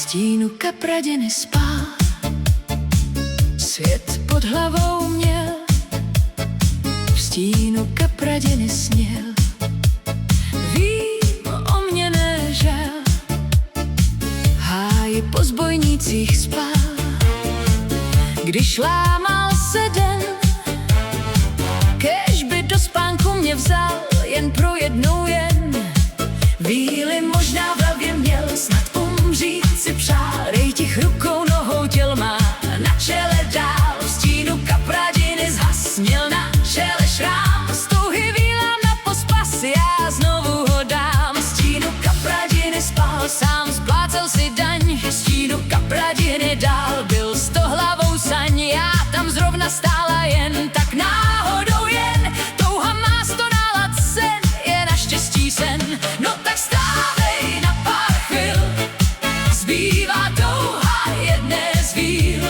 stínu kapradiny spál, svět pod hlavou měl, v stínu kapradiny sněl. Vím, o mě nežel, háji po zbojnících spál. Když lámal se den, kéž by do spánku mě vzal jen pro jednou jen. Víly možná v hlavě měl, snad umřít si přál. Rejtich rukou, nohou těl má, na čele dál, v stínu kapradiny zhas. Měl na čele šrám, z touhy vílám na pospas, já znovu ho dám. V stínu kapradiny spal, sám splácel si daň, v stínu kapradiny dál, byl s to hlavou saň. Já tam zrovna stála jen tak náhodou jen, touha má 100 nálad, sen je naštěstí sen. No tak stávej na pár chvil, zbývá touha jedné z víl,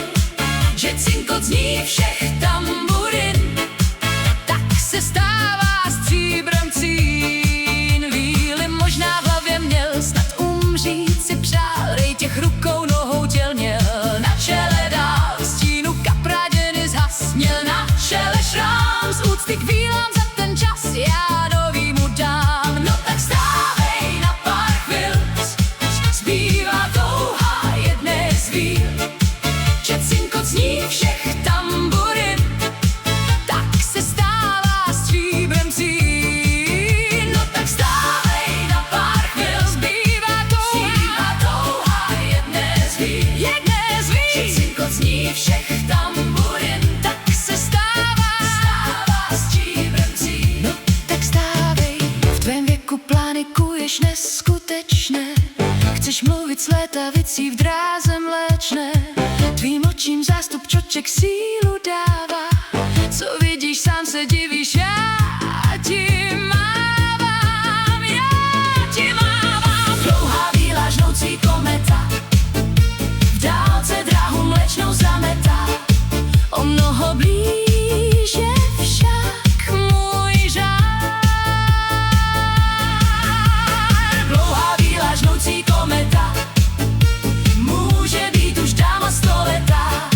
že cinkot zní všech tamburin, tak se stává stříbrem cín. Víly možná v hlavě měl, snad umřít si přál, rejtěch rukou, nohou těl měl, na čele dál, v stínu kapradiny zhas. Měl na čele šrám, z úcty k vílám za ten čas, já nový mu dám. No tak stávej na pár chvil, zbývá touha jedné z víl, že cinkot zní všech tamburin, tak se stává stříbrem cín. No tak stávej na pár chvil, zbývá touha jedné z víl, že cinkot zní všech tamburin, tak se stává stříbrem cín. No tak stávej, v tvém věku plánikuješ neskutečné, chceš mluvit s létavicí v dráze mléčné, tvým očím zástup čoček sílu dává, co vidíš, sám se divíš, já ti mávám, Dlouhá víla žnoucí kometa, v dálce dráhu mléčnou zametá, o mnoho blíže však můj žár. Dlouhá víla žnoucí kometa, může být už dáma 100 letá,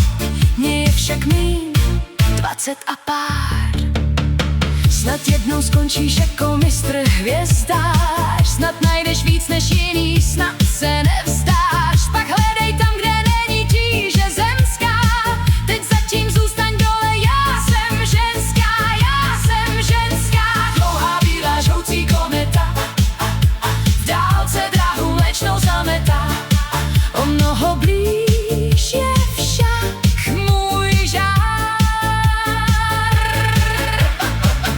mně je však míň 20 a pár. Snad jednou skončíš jako mistr hvězdář, snad najdeš víc než jiný, snad se nevzdáš. Pak hledej tam, kde není tíže zemská, teď zatím zůstaň dole, já jsem ženská. Dlouhá bílá žhoucí kometa, v dálce dráhu mléčnou zametá, o mnoho blíž je však můj žár.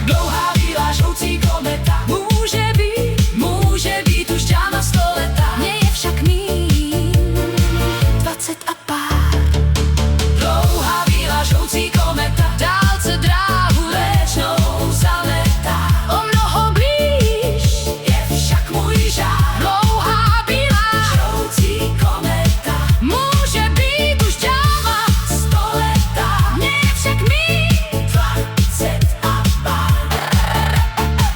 Dlouhá bílá žhoucí kometa, může být už dáma 100 letá, mně je však míň 20 a pár. Dlouhá bílá žhoucí kometa, v dálce dráhu mléčnou zametá, o mnoho blíž je však můj žár. Dlouhá bílá žhoucí kometa, může být už dáma 100 letá, mně je však míň 20 a pár.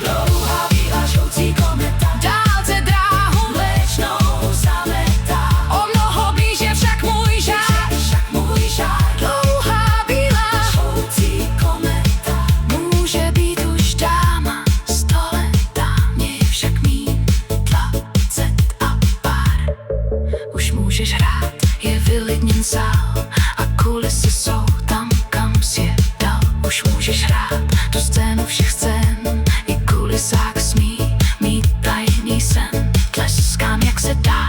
Dlouhá bílá žhoucí kometa, v dálce dráhu mléčnou zametá, o mnoho blíž je však můj žár. Dlouhá bílá žhoucí kometa, může být už dáma 100 letá, mně je však míň 20 a pár. Už můžeš hrát, je vylidněn sál a kulisy jsou tam, kam jsi je dal. Už můžeš hrát tu scénu všech scén, i kulisák smí mít tajný sen. Tleskám, jak se dá,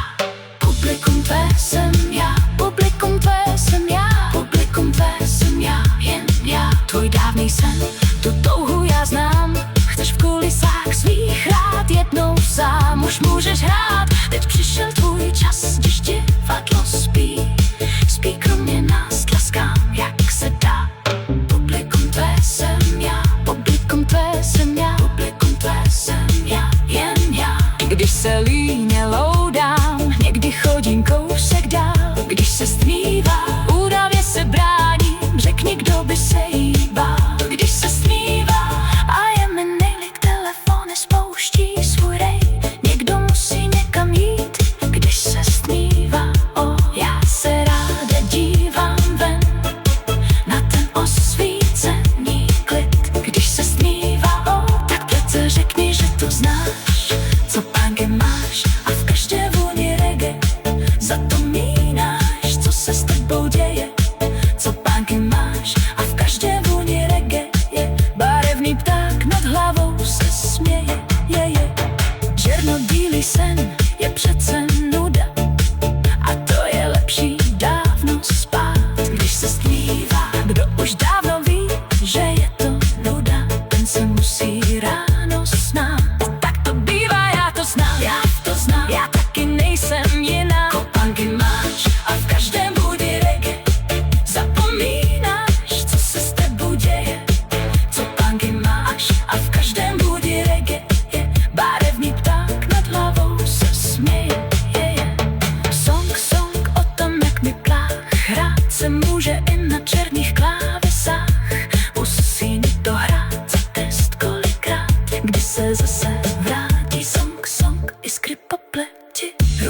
publikum tvé jsem já, publikum tvé jsem já, publikum tvé jsem já, jen já. Tvůj dávný sen, tu touhu já znám, chceš v kulisách svých hrát jednou sám. Už můžeš hrát, teď přišel tvůj čas, když divadlo spí, spí kromě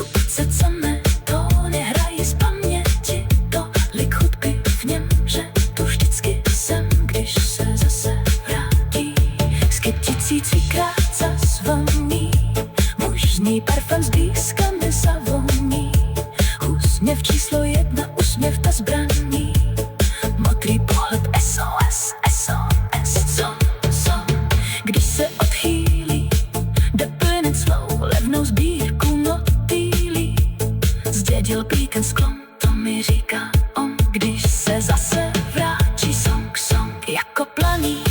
trubce, co mé tóny hrají z paměti, tolik hudby v něm, že tu vždycky jsem, když se zase vrátí. Z kyticí cvikrát zazvoní, muž z ní parfém zblízka mi zavoní. Úsměv číslo 1, úsměv ta zbraní, modrý pohled SOS, SOS, som. Když se odchýlí, jde plynit svou levnou sbírku motýlí. Zdědil píken sklon, to mi říká on, když se zase vrátí song, jako planí.